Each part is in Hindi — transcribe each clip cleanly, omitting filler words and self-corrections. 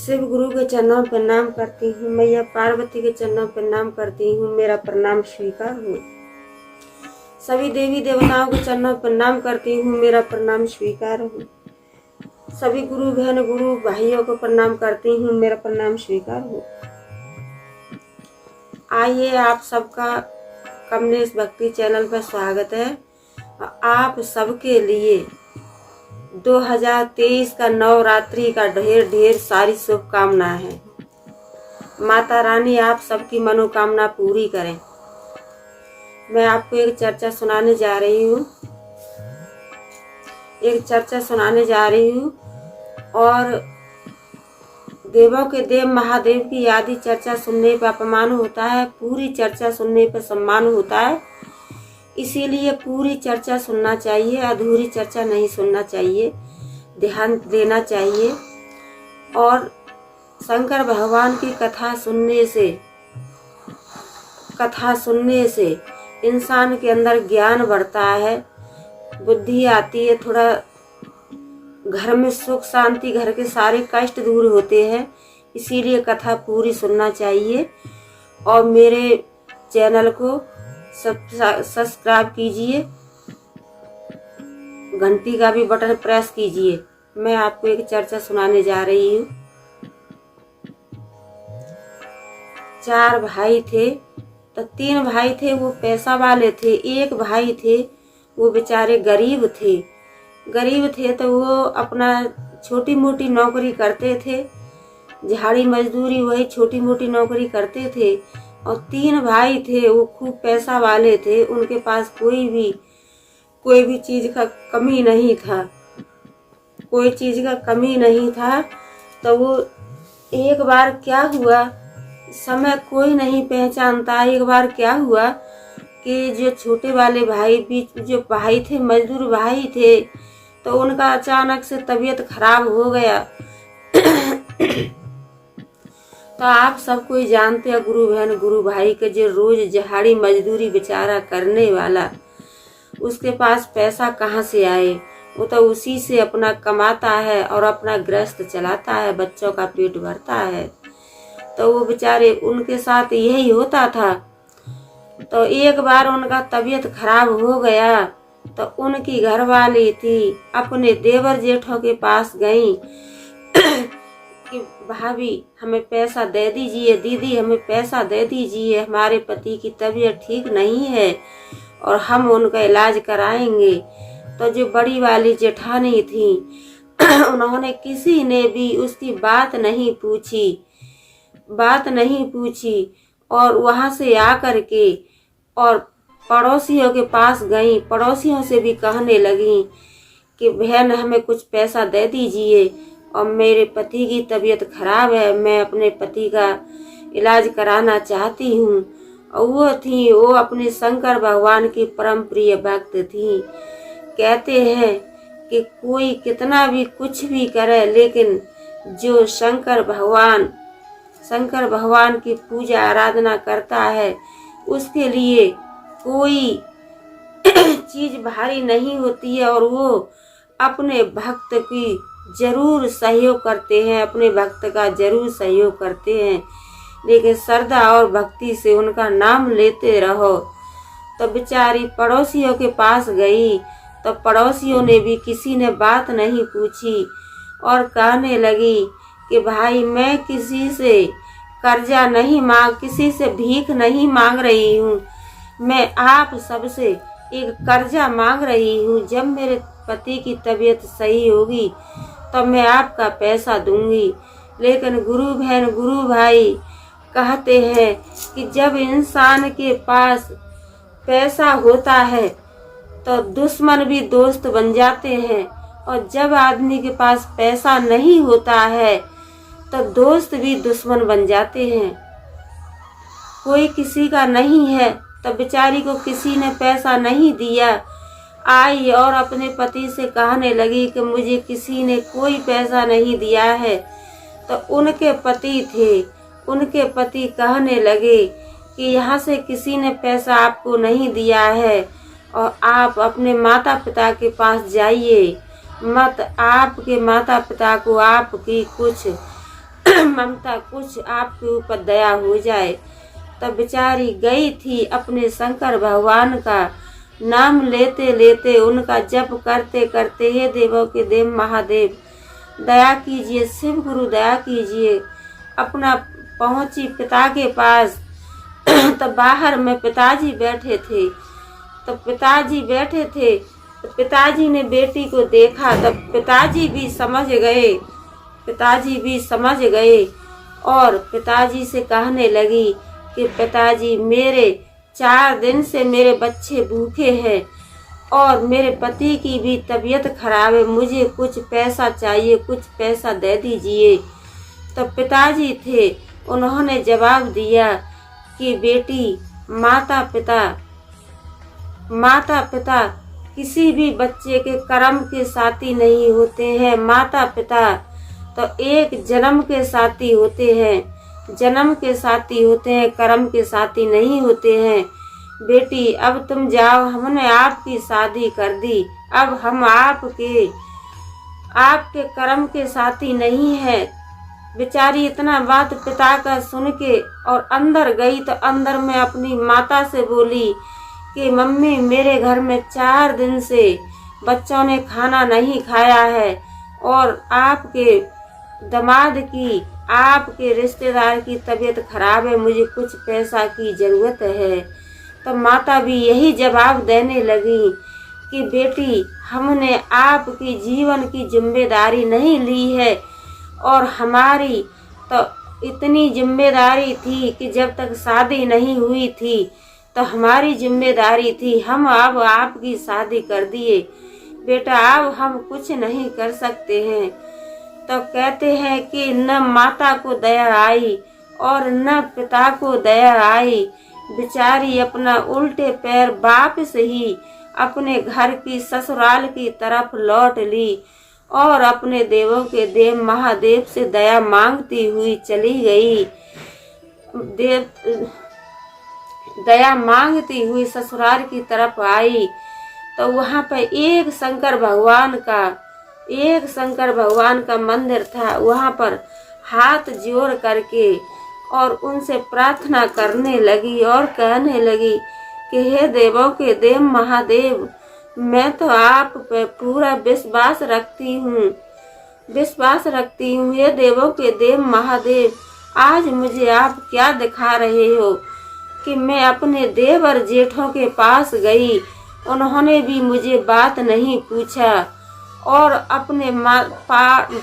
शिव गुरु के चरणों पर प्रणाम करती हूँ। मैया पार्वती के चरणों पर प्रणाम करती हूँ। मेरा प्रणाम स्वीकार हो। सभी देवी देवताओं के चरणों पर प्रणाम करती हूँ। मेरा प्रणाम स्वीकार हो। सभी गुरु बहन गुरु भाइयों को प्रणाम करती हूँ। मेरा प्रणाम स्वीकार हो। आइए, आप सबका कमलेश भक्ति चैनल पर स्वागत है। आप सबके लिए 2023 का नवरात्रि का ढेर ढेर सारी शुभकामनाएं हैं। माता रानी आप सबकी मनोकामना पूरी करें। मैं आपको एक चर्चा सुनाने जा रही हूँ। और देवों के देव महादेव की आदि चर्चा सुनने पर अपमान होता है, पूरी चर्चा सुनने पर सम्मान होता है। इसीलिए पूरी चर्चा सुनना चाहिए, अधूरी चर्चा नहीं सुनना चाहिए, ध्यान देना चाहिए। और शंकर भगवान की कथा सुनने से इंसान के अंदर ज्ञान बढ़ता है, बुद्धि आती है, थोड़ा घर में सुख शांति, घर के सारे कष्ट दूर होते हैं। इसीलिए कथा पूरी सुनना चाहिए। और मेरे चैनल को सब्सक्राइब कीजिए, घंटी का भी बटन प्रेस कीजिए। मैं आपको एक चर्चा सुनाने जा रही हूँ। 4 भाई थे, तो 3 भाई थे वो पैसा वाले थे, एक भाई थे वो बेचारे गरीब थे। तो वो अपना छोटी मोटी नौकरी करते थे, झाड़ी मजदूरी, वही छोटी मोटी नौकरी करते थे। और 3 भाई थे वो खूब पैसा वाले थे, उनके पास कोई भी चीज का कमी नहीं था। तो वो एक बार क्या हुआ, समय कोई नहीं पहचानता, एक बार क्या हुआ कि जो छोटे वाले भाई जो भाई थे, मजदूर भाई थे, तो उनका अचानक से तबीयत खराब हो गया। तो आप सब कोई जानते हैं, गुरु बहन गुरु भाई के जो रोज दिहाड़ी मजदूरी बेचारा करने वाला, उसके पास पैसा कहाँ से आए? वो तो उसी से अपना कमाता है और अपना गृहस्थ चलाता है, बच्चों का पेट भरता है। तो वो बेचारे, उनके साथ यही होता था। तो एक बार उनका तबीयत खराब हो गया, तो उनकी घरवाली थी अपने देवर जेठों के पास गई कि भाभी हमें पैसा दे दीजिए, दीदी हमें पैसा दे दीजिए, हमारे पति की तबीयत ठीक नहीं है और हम उनका इलाज कराएंगे। तो जो बड़ी वाली जेठानी थी उन्होंने किसी ने भी उसकी बात नहीं पूछी और वहां से आकर के और पड़ोसियों के पास गई, पड़ोसियों से भी कहने लगी कि बहन हमें कुछ पैसा दे दीजिए और मेरे पति की तबीयत खराब है, मैं अपने पति का इलाज कराना चाहती हूँ। और वो अपने शंकर भगवान की परम प्रिय भक्त थी। कहते हैं कि कोई कितना भी कुछ भी करे, लेकिन जो शंकर भगवान की पूजा आराधना करता है, उसके लिए कोई चीज भारी नहीं होती है। और वो अपने भक्त की जरूर सहयोग करते हैं, अपने भक्त का जरूर सहयोग करते हैं, लेकिन श्रद्धा और भक्ति से उनका नाम लेते रहो। तो बेचारी पड़ोसियों के पास गई, तो पड़ोसियों ने भी किसी ने बात नहीं पूछी और कहने लगी कि भाई मैं किसी से कर्जा नहीं किसी से भीख नहीं मांग रही हूँ, मैं आप सबसे एक कर्जा मांग रही हूँ। जब मेरे पति की तबीयत सही होगी तब मैं आपका पैसा दूंगी। लेकिन गुरु बहन गुरु भाई कहते हैं कि जब इंसान के पास पैसा होता है तो दुश्मन भी दोस्त बन जाते हैं, और जब आदमी के पास पैसा नहीं होता है तो दोस्त भी दुश्मन बन जाते हैं। कोई किसी का नहीं है, तो बेचारी को किसी ने पैसा नहीं दिया, आई और अपने पति से कहने लगी कि मुझे किसी ने कोई पैसा नहीं दिया है। तो उनके पति कहने लगे कि यहाँ से किसी ने पैसा आपको नहीं दिया है और आप अपने माता पिता के पास जाइए, मत आपके माता पिता को आपकी कुछ ममता कुछ आपके ऊपर दया हो जाए। तब बेचारी गई थी अपने शंकर भगवान का नाम लेते लेते, उनका जप करते करते, हे देवों के देव महादेव दया कीजिए, शिव गुरु दया कीजिए। अपना पहुंची पिता के पास। तब बाहर में पिताजी बैठे थे। तो पिताजी बैठे थे तो पिताजी ने बेटी को देखा। तब पिताजी भी समझ गए और पिताजी से कहने लगी कि पिताजी, मेरे 4 दिन से मेरे बच्चे भूखे हैं और मेरे पति की भी तबीयत खराब है, मुझे कुछ पैसा चाहिए, कुछ पैसा दे दीजिए। तो पिताजी थे, उन्होंने जवाब दिया कि बेटी, माता पिता किसी भी बच्चे के कर्म के साथी नहीं होते हैं। माता पिता तो एक जन्म के साथी होते हैं, कर्म के साथी नहीं होते हैं। बेटी, अब तुम जाओ, हमने आपकी शादी कर दी, अब हम आपके कर्म के साथी नहीं है। बेचारी इतना बात पिता का सुन के और अंदर गई तो अंदर में अपनी माता से बोली कि मम्मी, मेरे घर में 4 दिन से बच्चों ने खाना नहीं खाया है और आपके दामाद की, आपके रिश्तेदार की तबीयत खराब है, मुझे कुछ पैसा की जरूरत है। तो माता भी यही जवाब देने लगी कि बेटी, हमने आपकी जीवन की जिम्मेदारी नहीं ली है और हमारी तो इतनी जिम्मेदारी थी कि जब तक शादी नहीं हुई थी तो हमारी जिम्मेदारी थी, हम अब आपकी शादी कर दिए। बेटा, अब हम कुछ नहीं कर सकते हैं। तो कहते हैं कि न माता को दया आई और न पिता को दया आई। बेचारी अपना उल्टे पैर वापस ही अपने घर की ससुराल की तरफ लौट ली और अपने देवों के देव महादेव से दया मांगती हुई चली गई। दया मांगती हुई ससुराल की तरफ आई तो वहाँ पर एक शंकर भगवान का मंदिर था। वहाँ पर हाथ जोड़ करके और उनसे प्रार्थना करने लगी और कहने लगी कि हे देवों के देव महादेव, मैं तो आप पे पूरा विश्वास रखती हूँ। हे देवों के देव महादेव, आज मुझे आप क्या दिखा रहे हो कि मैं अपने देवर जेठों के पास गई, उन्होंने भी मुझे बात नहीं पूछा और अपने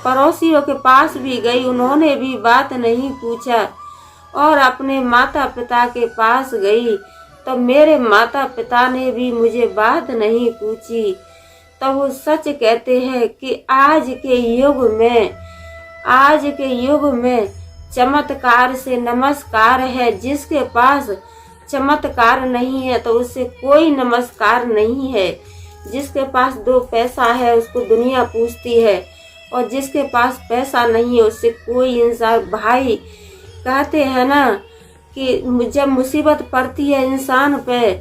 पड़ोसियों के पास भी गई, उन्होंने भी बात नहीं पूछा और अपने माता पिता के पास गई तो मेरे माता पिता ने भी मुझे बात नहीं पूछी। तो वो सच कहते हैं कि आज के युग में चमत्कार से नमस्कार है। जिसके पास चमत्कार नहीं है तो उससे कोई नमस्कार नहीं है। जिसके पास 2 पैसा है उसको दुनिया पूछती है और जिसके पास पैसा नहीं है उससे कोई इंसान, भाई कहते हैं ना कि जब मुसीबत पड़ती है इंसान पे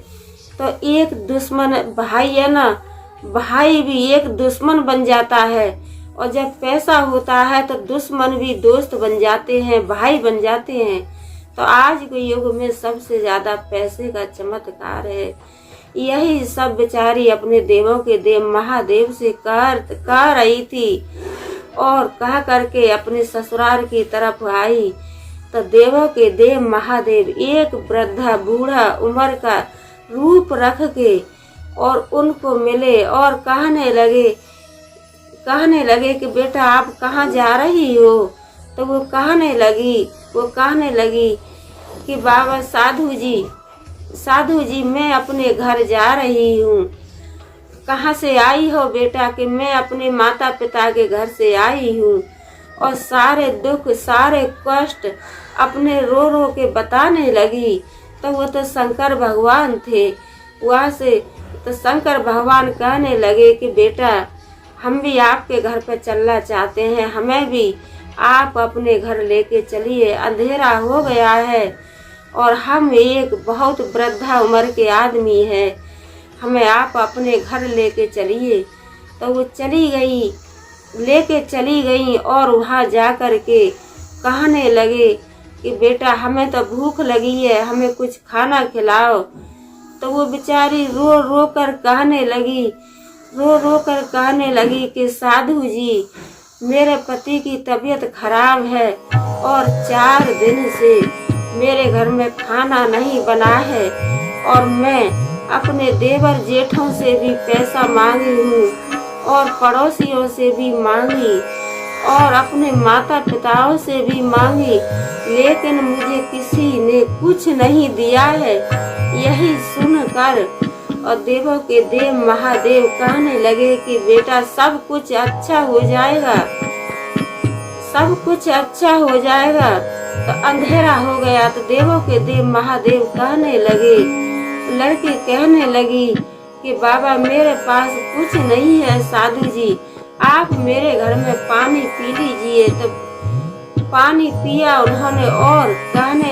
तो एक दुश्मन भाई है ना, भाई भी एक दुश्मन बन जाता है और जब पैसा होता है तो दुश्मन भी दोस्त बन जाते हैं, भाई बन जाते हैं। तो आज के युग में सबसे ज्यादा पैसे का चमत्कार है। यही सब बेचारी अपने देवों के देव महादेव से कह रही थी और कह करके अपने ससुराल की तरफ आई तो देवों के देव महादेव एक वृद्धा बूढ़ा उम्र का रूप रख के और उनको मिले और कहने लगे कि बेटा, आप कहाँ जा रही हो? तो वो कहने लगी कि बाबा साधु जी मैं अपने घर जा रही हूँ। कहाँ से आई हो बेटा? कि मैं अपने माता पिता के घर से आई हूँ और सारे दुख सारे कष्ट अपने रो रो के बताने लगी। तो वो तो शंकर भगवान थे। वहाँ से तो शंकर भगवान कहने लगे कि बेटा, हम भी आपके घर पर चलना चाहते हैं, हमें भी आप अपने घर लेके चलिए। अंधेरा हो गया है और हम एक बहुत वृद्धा उम्र के आदमी हैं, हमें आप अपने घर लेके चलिए। तो वो लेके चली गई और वहाँ जा कर के कहने लगे कि बेटा हमें तो भूख लगी है, हमें कुछ खाना खिलाओ। तो वो बेचारी रो रो कर कहने लगी कि साधु जी, मेरे पति की तबीयत खराब है और 4 दिन से मेरे घर में खाना नहीं बना है और मैं अपने देवर जेठों से भी पैसा मांगी हूँ और पड़ोसियों से भी मांगी और अपने माता पिताओं से भी मांगी, लेकिन मुझे किसी ने कुछ नहीं दिया है। यही सुनकर और देवों के देव महादेव कहने लगे कि बेटा सब कुछ अच्छा हो जाएगा, सब कुछ अच्छा हो जाएगा। तो अंधेरा हो गया तो देवों के देव महादेव कहने लगे, लड़की कहने लगी कि बाबा मेरे पास कुछ नहीं है, साधु जी आप मेरे घर में पानी पी लीजिए। तो पानी पिया उन्होंने और कहने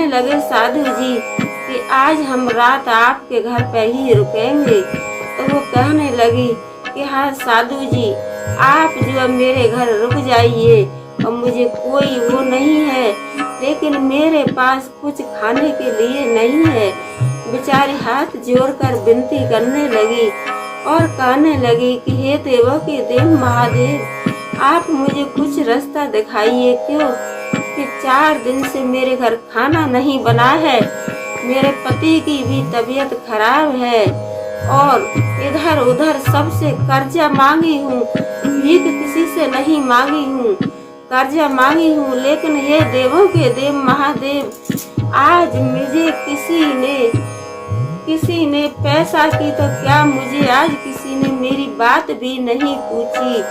लगे साधु जी कि आज हम रात आपके घर पे ही रुकेंगे। तो वो कहने लगी कि हाँ साधु जी आप जो मेरे घर रुक जाइए और मुझे कोई वो नहीं है, लेकिन मेरे पास कुछ खाने के लिए नहीं है। बेचारी हाथ जोड़कर विनती करने लगी और कहने लगी कि हे देवों के देव महादेव आप मुझे कुछ रास्ता दिखाइए, क्यों कि 4 दिन से मेरे घर खाना नहीं बना है, मेरे पति की भी तबीयत खराब है और इधर उधर सबसे कर्जा मांगी हूँ, भीख किसी से नहीं मांगी हूँ, कर्जा मांगी हूँ। लेकिन हे देवों के देव महादेव आज मुझे किसी ने पैसा की तो क्या, मुझे आज किसी ने मेरी बात भी नहीं पूछी।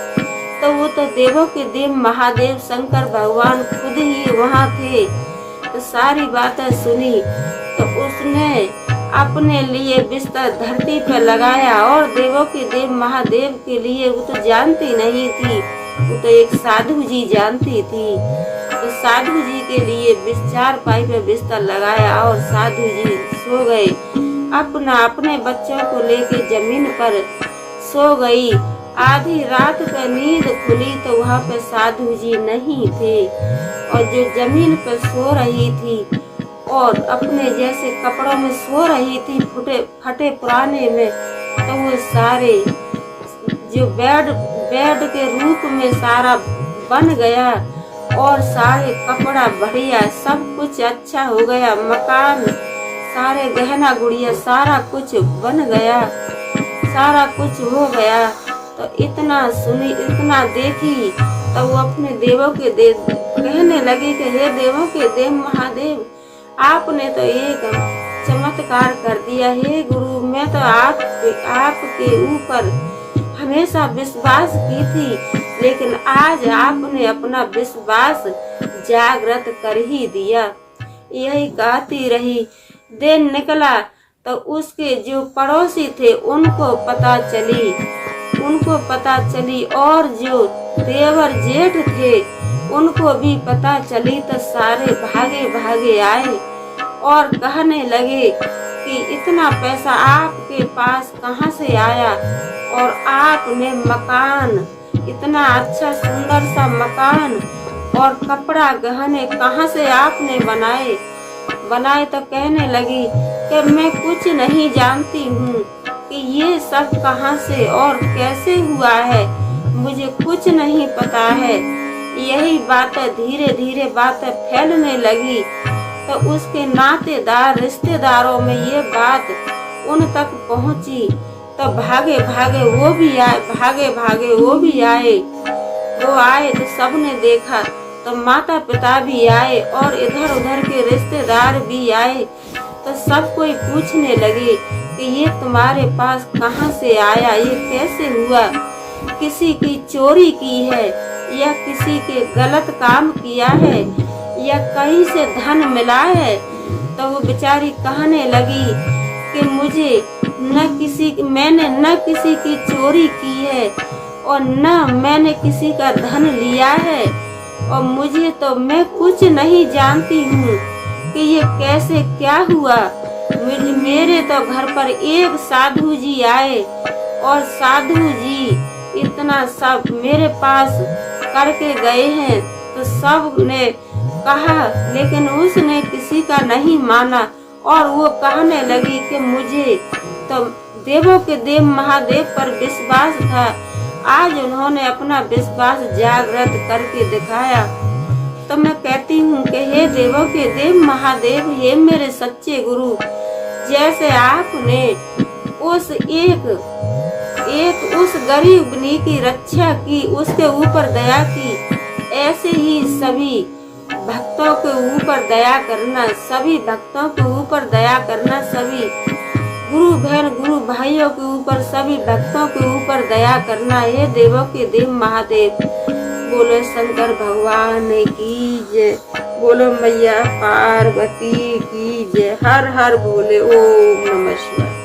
तो वो तो देवों के देव महादेव शंकर भगवान खुद ही वहाँ थे। तो सारी बातें सुनी तो उसने अपने लिए बिस्तर धरती पर लगाया और देवों के देव महादेव के लिए वो तो जानती नहीं थी, वो तो एक साधु जी जानती थी। तो साधु जी के लिए चारपाई पे बिस्तर लगाया और साधु जी सो गए। अपने बच्चों को लेके जमीन पर सो गई। आधी रात पे नींद खुली तो वहाँ पे साधु जी नहीं थे और जो जमीन पर सो रही थी और अपने जैसे कपड़ों में सो रही थी फटे पुराने में, तो वो सारे जो बेड के रूप में सारा बन गया और सारे कपड़ा बढ़िया सब कुछ अच्छा हो गया, मकान सारे गहना गुड़िया सारा कुछ बन गया, सारा कुछ हो गया। तो इतना सुनी इतना देखी तो वो अपने देवों के देव कहने लगी कि हे देवों के देव महादेव आपने तो एक चमत्कार कर दिया। हे गुरु मैं तो आपके ऊपर हमेशा विश्वास की थी, लेकिन आज आपने अपना विश्वास जागृत कर ही दिया। यही कहती रही। दिन निकला तो उसके जो पड़ोसी थे उनको पता चली और जो देवर जेठ थे उनको भी पता चली। तो सारे भागे आए और कहने लगे कि इतना पैसा आपके पास कहाँ से आया और आपने मकान इतना अच्छा सुंदर सा मकान और कपड़ा गहने कहाँ से आपने बनाए। तो कहने लगी कि मैं कुछ नहीं जानती हूँ कि ये सब कहाँ से और कैसे हुआ है, मुझे कुछ नहीं पता है। यही बातें धीरे धीरे बातें फैलने लगी तो उसके नातेदार रिश्तेदारों में ये बात उन तक पहुँची। तो भागे वो भी आए। वो आए तो सबने देखा तो माता पिता भी आए और इधर उधर के रिश्तेदार भी आए। तो सब कोई पूछने लगे कि ये तुम्हारे पास कहाँ से आया, ये कैसे हुआ, किसी की चोरी की है या किसी के गलत काम किया है या कहीं से धन मिला है। तो वो बेचारी कहने लगी कि मैंने न किसी की चोरी की है और न मैंने किसी का धन लिया है और मैं कुछ नहीं जानती हूँ कि ये कैसे क्या हुआ। मेरे तो घर पर एक साधु जी आए और साधु जी इतना सब मेरे पास करके गए हैं। तो सब ने कहा, लेकिन उसने किसी का नहीं माना और वो कहने लगी कि मुझे तो देवों के देव महादेव पर विश्वास था। आज उन्होंने अपना विश्वास जागृत करके दिखाया। तो मैं कहती हूँ कि हे देवों के देव महादेव, हे मेरे सच्चे गुरु, जैसे आपने उस उस गरीबनी की रक्षा की, उसके ऊपर दया की, ऐसे ही सभी भक्तों के ऊपर दया करना, सभी भक्तों के ऊपर दया करना, सभी गुरु बहन गुरु भाइयों के ऊपर, सभी भक्तों के ऊपर दया करना। हे देवों के देव महादेव। बोलो शंकर भगवान की जय, बोलो मैया पार्वती की जय। हर हर बोले। ओम नमः शिवाय।